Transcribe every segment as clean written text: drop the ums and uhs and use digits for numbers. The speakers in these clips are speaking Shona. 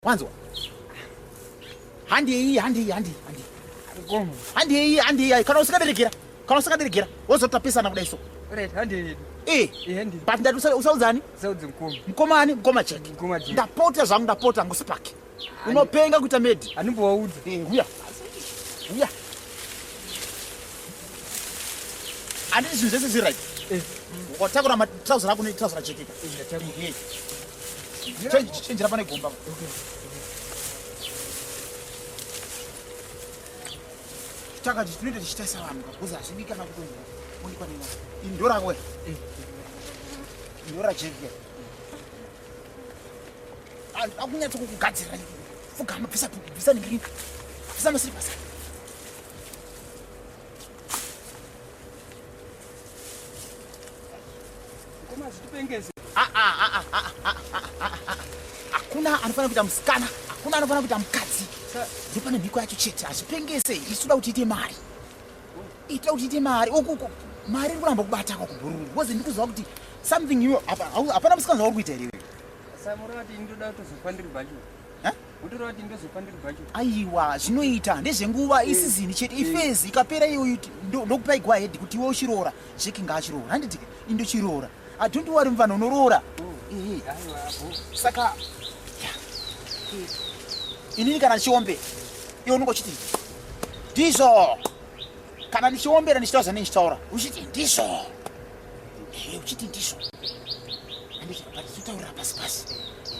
Wanzo. Handi. Kana usikaderekera. Wozotapesana kudai so. Right, handi. Handi. But ndatu usauzani? Saudzi mkomo. Mkoma cheki. Ndapota zvangu ndapota ngusipaki. Unopenga kuita medi. Animbowaudza. Uya. Anditi zvinhu zvese zviri right. Watakura matrauza rako netrauza rachekeka. Chenjera pane gomba. Taka chinoita tichitaisa vanhu kakuzi hazvidi kana kutonzwa onekwa nena. Indora kwe. Indora cheke. Akunyatso kugadzira. Fugama pisa ningiri. Pisa masiripasa. Hakuna anofana kuita musikana, hakuna anofana kuita mukadzi. Ndipane mhiko yacho chete, azvipengese. Isuda kuti ite mari. Ita kuti ite mari. Uku mari iri kuramba kubata kwa kubhururu. Because ndikuziva kuti something you hapana musikana zvauri kuita here. Samura kuti ndoda kutozopandiri bhachura. Utora kuti ndozopandiri bhachura. Aiwa, zvinoita ndezvenguva isizini chete. Ifezi ikapera iyo ndokupai go ahead kuti iwe uchiroora. Jeki ngaachirora. Handiti indochiroora. I don't worry mvana unorora. Saka inini kana chiombe iwe unongochiti ndizvo. Kana ndichiombera ndichitaura nechitaura uchiti ndizvo. Uchiti ndizvo. Anditaura pasi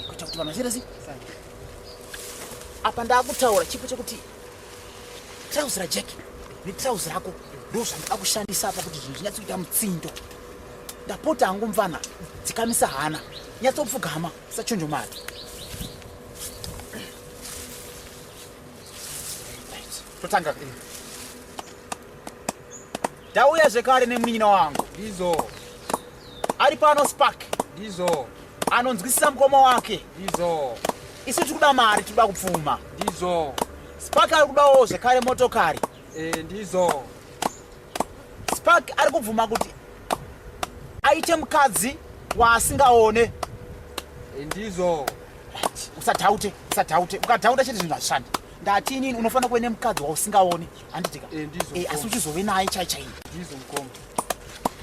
kuita kuti vanhu vachirasi. Apa ndakutaura chipo chekuti trouser rajeki netrouser rako ndozvandoda kushandisa apa kuti zvinhu zvinyatsoita mutsindo. Ndapota hangu mvana dzikamisa hana nyatsopfugama usachonjo mari. Totanga ndauya zvekare nemunyina wangu. Ndizo. Ari pano Spark. Ndizo. Anonzwisisa mukoma wake. Ndizo. Isu tikuda mari, tikuda kupfuma. Ndizo. Spark ari kudawo zvekare motokari. Ndizo. Spark ari kubvuma kuti aite mukadzi waasingaone. Ndizo. Usataute. Ukataura chete zvinhu hazvishandi. Ndati inini unofana kuve nemukadzi wausingaone. Handitika. Ndizo. Asi uchizove naye chaichaii. Ndizo mkomo.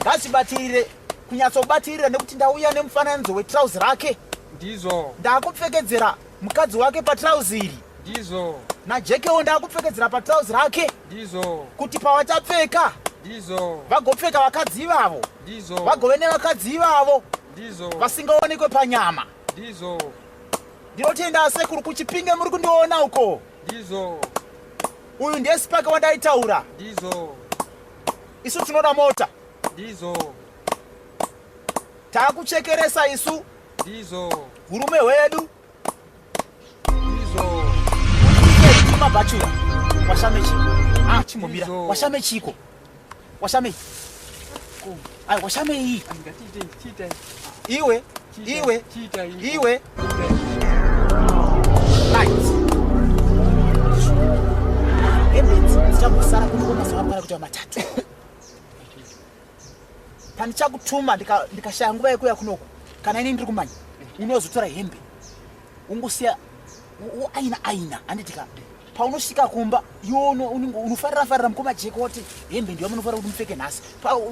Ngazibatirire kunyatsobatirira nekuti ndauya nemufananidzo wetrauzi rake. Ndizo. Ndakupfekedzera mukadzi wake patrauzi iri. Ndizo. Najekewo ndakupfekedzera patrauzi rake. Ndizo. Kuti pawachapfeka. Ndizo. Vagopfeka vakadzi ivavo. Ndizo. Vagove nevakadzi ivavo. Ndizo. Vasingaonekwe panyama. Ndizo. Ndinotenda sekuru kuchipinge muri kundiona uko. Ndizo. Uyu ndiye Spark wandaitaura. Ndizo. Isu tinoda mota. Ndizo. Takuchekeresa isu. Ndizo. Hurume hwedu. Ndizo. kumaBhachura. Washamechi. Chimomira. Washamechiko. Washame. Washame hii. Iwe. Right. Hembe dzichambosara kunongoma zvakapara kuti matatu. Pandichakutuma ndikashaya nguva yekuya kunoko. Kana ini ndiri kumanya. Unozotora hembe. Ungosiya aina handitika. Paunosvika kumba unofarira mukoma jeki woti hembe ndiyo munofanira kuti mupfeke nhasi.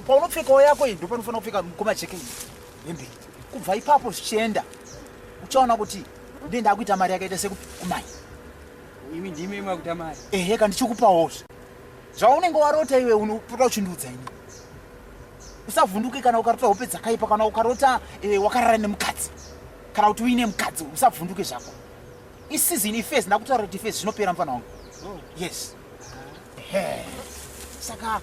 Paunopfekawo yako iyi ndipo panofanira kupfeka mukoma jeki hembe. Kubva ipapo zvichienda uchaona kuti ndenda kuita mari yakaita sekumanya. Imi ndimi makuita mari. Kana ndichikupawo zvaunenge warota iwe unopota uchindudza ini. Usavhunduke kana ukarota hope dzakaipa kana ukarota wakarara nemukadzi kana kuti uine mukadzi usavhunduke zvako. Isizini ifezi ndakutaura kuti ifezi zvinopera mufana wangu. Yes. Saka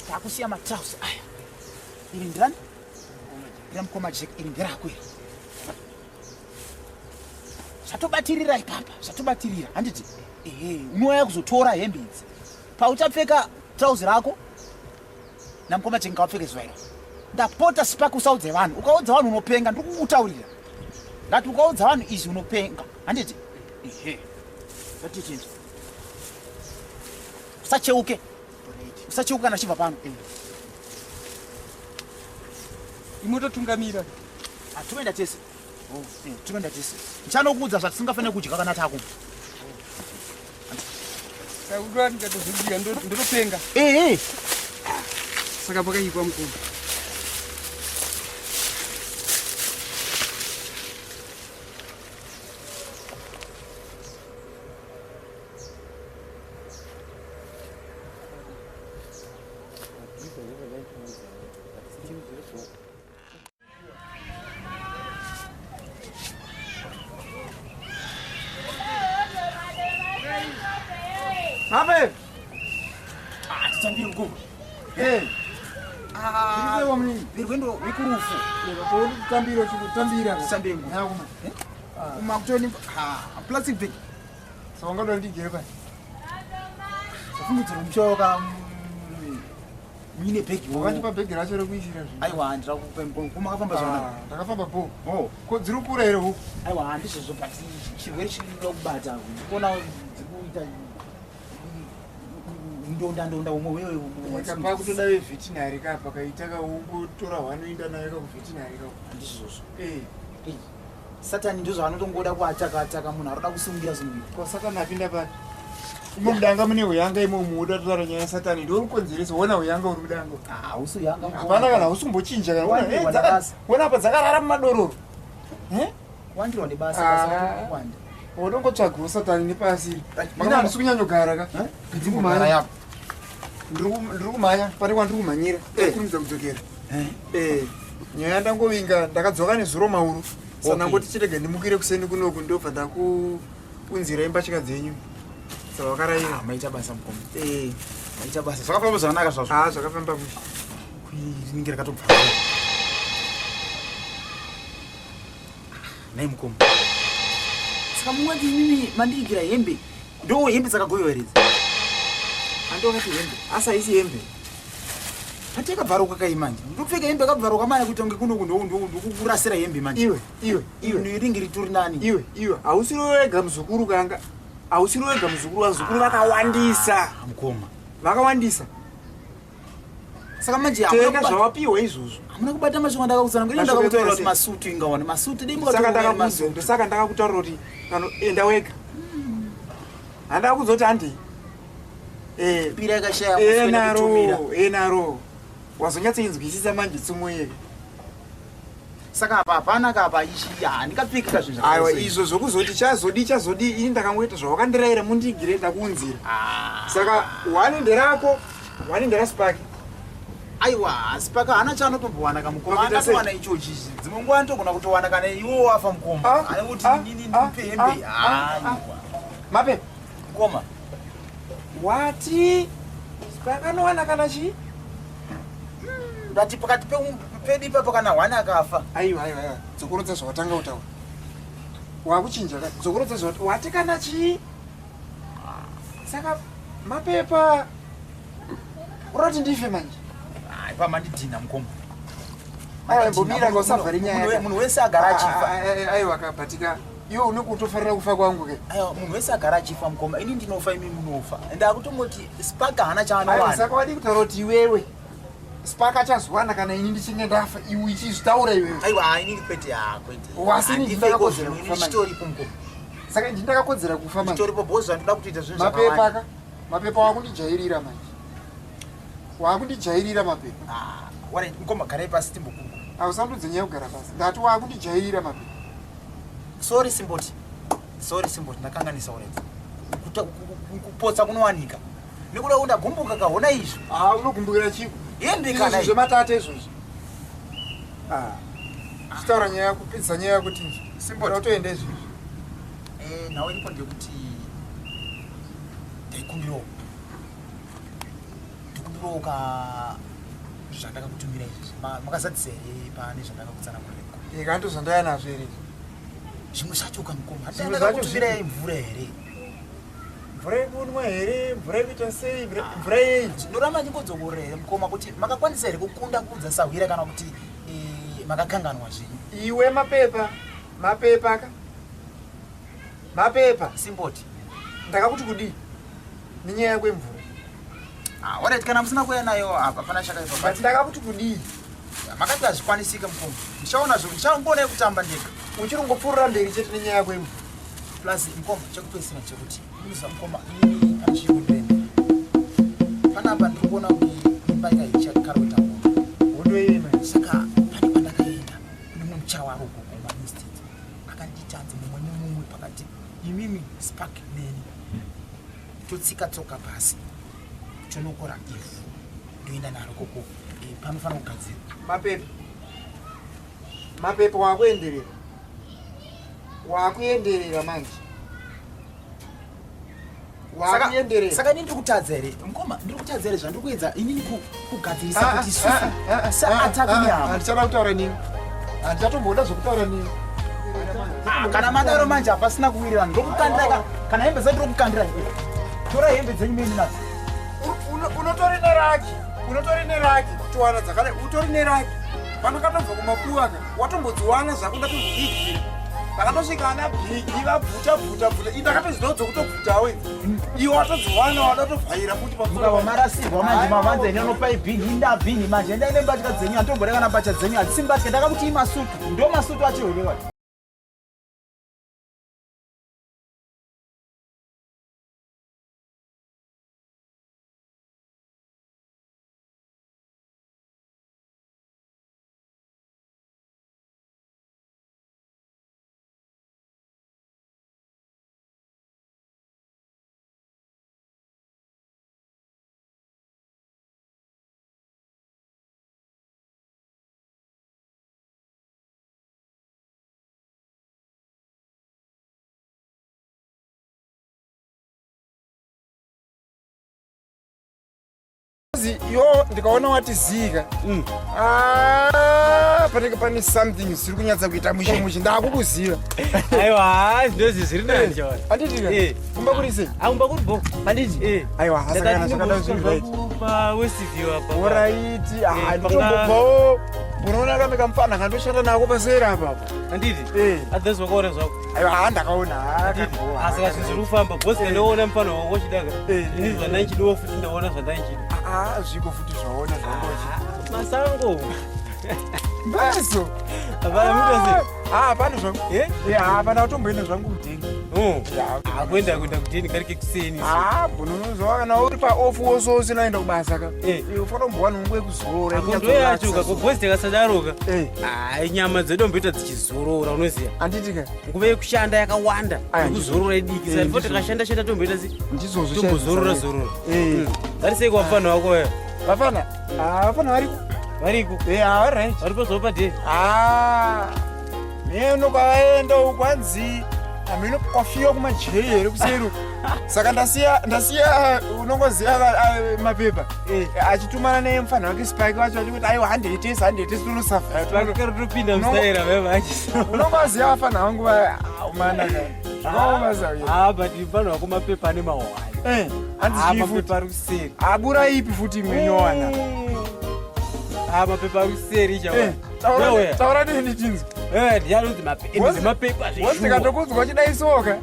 takusiya matrauzi aya. Iri ndirani? Mukoma jeki iri nderako iri. Zvatobatirira ipapa, zvatobatirira. Handiti unouya kuzotora hembe idzi. Pauchapfeka trauzi rako namukoma jeki ngawapfeke zuva iro. Ndapota Spark usaudze vanhu. Ukaudza vanhu unopenga ndikukutaurira. Ngati ukaudza vanhu izvi unopenga. Handiti zvatiti usacheuka kana chibva pano. Imototungamira. Atuenda tese. Tikuenda tese. Ndichanokuudza zvatisingafanira kudya kana takumwa. Saka utori ndikatozodya ndotopenga. Saka pakaipa mukoma. Mabe. Tichambire mukoma. Ndiriwe muni. Virwendo vikurufu. Uri kutambira chikutambira. Tichambire mukoma. Yakuma. Umakutoni plastic bag. Saka ungadoda ndigere pari. Zvafumudzira muchoka muine bhegi. Wakandipa bhegi racho rekuisira zvinhu. Aiwa handira kupa mukoma. Kumakafamba zvakanaka. Ndakafamba po. Ko dziri kukura here huku? Aiwa handizvozvo but chirwere chirikuda kubata. Kuona dzikuita ndonda umwe wewe kapa kutoda vevetinary kapa kaitaka ukutora wanoenda nayo kuvetinary kapa handizvozvo. Satani ndizvo anotongoda kuataka munhu aroda kusungira zvinhu. Ko Satani apinda pari? Imo mudanga mune uyanga imo muda totaura nyaya Satani ndo ukonzeresa wona uyanga uri mudanga. Hausi uyanga. Hapana kana usimbochinja kana wona apa dzakarara mumadororo. Wandirwa nebasa basa kuwanda. Unongotsvagawo Satani nepasi. Mina handisi kunyanyogara ka. Ndikumhanya yapo. Ndiri kumhanya pane kwandiri kumhanyira. Kurumidza kudzokera. Nyaya ndangovinga ndakadzoka nezuro mauro. Sana ngoti chirege ndimukire kuseni kunoku ndobva ndakuunzira imbatya dzenyu. Saka wakarayira. Maita basa mukoma. Maita basa. Zvakafamba zvakanaka zvazvo. Zvakafamba kushi. Kuiningira katobva. Nei mukoma. Saka mungati mimi mandigira hembe. Ndo hembe dzakagoyiwa here. Andokati hembe. Asa isi hembe. Pateka bharuka kai manje. Ndopfeka hembe kabharuka manje kuti unge kuno ndokurasira hembe manje. Iwe. Ringi rituri nani? Iwe. Ausiri wega muzukuru kanga. Ausiri wega muzukuru wazukuru vakawandisa. Mukoma. Vakawandisa. Saka manje tenga zvawapiwa izvozvo. Hamuna kubata mashoko ndakakudzana ngenda ndakakutaurira kuti masutu ingawana. Masutu dei mukati. Saka ndakakutaurira kuti enda wega. Handaka kudzoti handi. Pira yakashaya kuswera kutumira. Enaro. Wazonyatsoinzwisisa manje tsumo yeke. Saka apa hapana kapa ichi handikapfeka zvinhu zvakasiyana. Aiwa izvo zvokuzoti chazodi ini ndakangoita zvawakandirayira mundigire ndakuunzira. Saka wanendera Spark. Aiwa Spark hana chaanotombowana kamukoma. Akatowana ichochi. Dzimwe nguva anotogona kutowana kana iwo wafa mukoma. Ane kuti nini ndipe hembe. Mape. Mukoma. Wati Spark anowana kana chii? Ndati pakati pedi papo kana hwana akafa. Aiwa. Dzokurodza zvawatanga kutaura. Wakuchinja ka. Dzokurodza zvawati wati kana chii? Saka mapepa urati ndife manje. Aipa mandidhina mukoma. Aiwa mbomira ngosavhari nyaya. Munhu wese agara achifa. Aiwa kabatika. Iwe unokutofarira kufa kwangu ke. Aiwa munhu wese agara achifa mukoma. Ini ndinofa imi munofa. Ende akutongoti Spark hana chaanowana. Aiwa saka wadi kutaura kuti iwewe Spark achazowana kana ini ndichinge ndafa iwe ichizvitaura iwewe. Aiwa ini kwete kwete. Wasini ndakakodzera kufa manje. Chitoripo mukoma. Saka ndindakakodzera kufa manje. Chitoripo bhozi ndoda kutoita zvinhu zvakawanda. Mapepa wakundijairira manje. Wakundijairira mapepa. Wari mukoma garai pasi timbokuku. Ausandudze nyaya kugara pasi. Ndati wakundijairira mapepa. Sorry Simboti ndakanganisa urete. Kupotsa kunowanika. Nekuda undagumbuka kahona izvo. Unogumbukira chipo. Hembe kana izvo zvematata izvozvo. Chitaura nyaya kupedzisa nyaya yakuti Simboti utoenda izvozvo. Nawe iripo ndekuti ndaikumbirawo zvandakakutumira izvi. Makazadzisa here pane zvandakakutsanangurira? Kandozvandaya nazvo here. Zvimwe zvacho kamukoma. Ndakakutumirai mvura here? Mvura yekunwa here? Mvura yekuita sei? Mvura yei? Ndoramba ndingodzokorera here mukoma kuti makakwanisa here kukunda kudza sahwira kana kuti makakanganwa zvinhu. Iwe mapepa Simboti ndakakuti kudii nenyaya yako yemvura. Alright kana musina kuya nayo apa pana shaka ipa. Ndakakuti kudii. Makati azvikwanisika mukoma. Ndichaona zvo ndichangona kutamba ndega. uchirongopfuurira mberi chete nenyaya yako imo. Plus mukoma chekupesina chekuti uza mukoma ini pachirundende. Panapa ndikuona kuti imba ikaicha karota ngondo. Ngondo ime. Saka pane pandakaenda kune muchawaro kugoma instance. Akanditanze mumwe pakati imimi spark neni. Totsika tsoka pasi. Tonokora ifu. Ndoenda naro koko. Panofanira kugadzira. Mapepa wakuenderera manje. Wakuenderera. Saka ndiri kutadza here. Mukoma ndiri kutadza here zvandiri kuedza inini kugadzirisa kuti saataka nyama. Handichada kutaura nini. Handichatomboda zvokutaura nini. Kana madaro manje hapasina kuwirira ndokukandira kana hembe dzenyu ndokukandira here. Tora hembe dzenyu meni nadzo. Unotori neraki kuti wana dzakadai utori neraki. Panakatobva kumakuwaka watombodziwana zvakunda kuzvidzidzira. Pakatosvika ana bhigi vabvuta indakatoziva dzokutobvutawo iwe watodziwana wadatovhaira futi mukava marasirwa manje mavanza ine anopai bhini indabhini manje ndaine mbatya dzenyu handitomboda kana mbatya dzenyu hadzisi mbatya ndakakuti imasutu ndo masutu achiholewa. Yo ndikaona wati zika panenge pane something zviri kunyatsa kuita mushimushi ndakukuziva. Aiwa ndozi zviri nanje wani. Anditika kumba kuri sei? Kumba kuri bo. Anditi Aiwa hasakana zvakada zviri right. Pa Westview apa. Alright. Nditombobvawo unoona kameka mufana kandoshanda nako pasera apa. Anditi adzazwa kuona zvako. Aiwa ndakaona asaka zviri kufamba bosi kandoona mufana wangu wachidaka. Ini zvandanchidiwo futi ndaona zvandanchida. Zviko futi zvaona zvangochi. Masango. Mbaso. Abana mutase. Pana zvangu. Pana kutomboenda zvangu kudheni. Kuenda kudheni karike kuseni. Unozowa kana uri paofu woso usinaenda kubasa ka. Iwe ufana kumbowana nguva yekuzorora. Ndo yachoka kubhozi takasadaroka. Nyama dzedu mboita dzichizorora unoziya. Anditika. Nguva yekushanda yakawanda. Kuzorora idiki. Saka takashanda tomboita ndizozvo tombozorora. Ngarisei kwafana wako wewe. Vafana? Vafana Variko. Alright. Varipo zopa day. Meno kwaenda ukwanzi. Ameno kwafiwa kumajeri here kuseri. Saka ndasiya unongoziva mapepa. Achitumana nemufana wake Spike wacho achikuti aiwa 100 tunosafa. Tupinda mstaira wewe achi. Unongoziva vafana vangu vamanaka. But mfano wako mapepa ane mahwani. Mapepa ruseri. Abura ipi futi mwenyowana. Mapepa ruseri chawa. Taura nini chinzi? Ndiyaruti mapepa zvishuru. Ndikatokudzwa chidaisoka.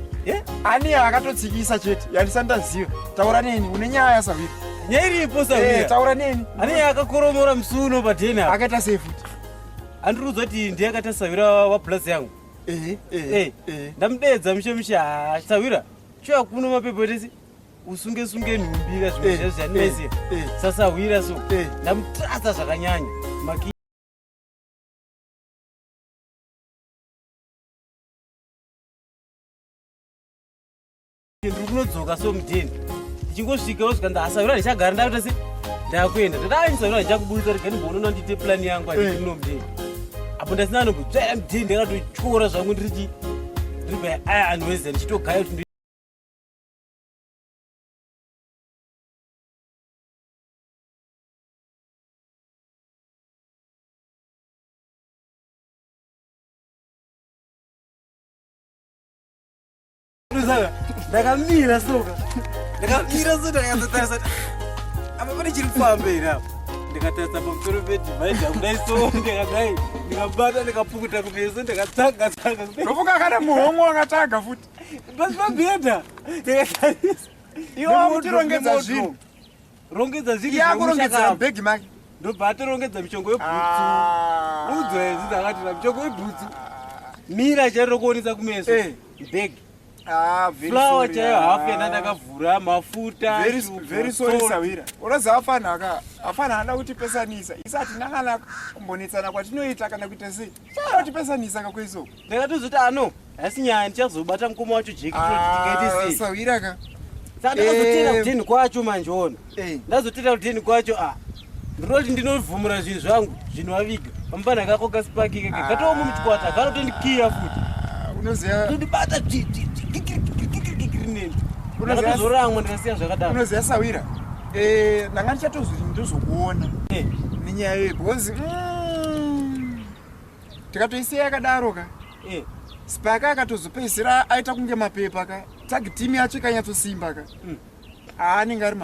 Ani akatotsikisa chete. Yandisandaziva. Taura nini? Une nyaya Savira. Nyaya iripo Savira. Taura nini? Ani akakoromora musuno padheni apa. Akaita sei futi? Andiriudza kuti ndiye akaita Savira waplasi yangu. Ndamudedza mishe Savira. Choya kuno mapepa tese. Usunge nhumbi zvimwe zvandinoziya. Sasa wira so. Ndamutrasa zvakanyanya. Ndiri kunodzoka somudheni ndichingosvika osvika ndasavira ndichagara ndakuita se ndakuenda ndadaisavira ndichakubudisa rigani mbonoona ndite plani yangu anditi muno mudheni apo ndasina anombotsvaira mudheni ndakatotyora zvangu ndiri aya anweza ndichitogaya kuti ndakamira soka ndakatatarisa apa pane chiri kufamba iri apa ndikatarisa pamusoro pedhivhaidhi yangu ndaiso ndikadai ndikabata ndikapukuta kumeso ndikatsanga ndofunga kana muhomwe wakataga futi pasi pabhedha ndikatarisa iwe mutirongedza zvinhu rongedza zvinhu yakurongedzera bhegi make ndobva atorongedza mishongo yebhutsu udzo idzi dzakatira mishongo yebhutsu mira chairo kuonesa kumeso bhegi flower chaiyo hafu yandandakavhura mafuta very sorry Sawira unoziva afana hada kutipesanisa isati nakana kumbonetsana kwatinoita kana kuita sei chara kutipesanisa kakweso ndakatozoti ano asi nyaya ndichazobata mukoma wacho jeki tikaiti Sawira ka saka ndakazotenda kudheni kwacho manjona ndazotenda kudheni kwacho ndinoti ndinovhumura zvinhu zvangu zvinovaviga pamba ndakakoka sipaki keke katomo muchikwata kanotondikiya futi unoziva tondibata ndakatozoramwa ndikasiya zvakadaro unoziva Sawira ndanga ndichatozviti ndozokuona nenyaya yoyo because tikatoisiya yakadaro ka spaka akatozopedzisira aita kunge mapepa ka tag team yacho ikanyatsosimba ka anenge ari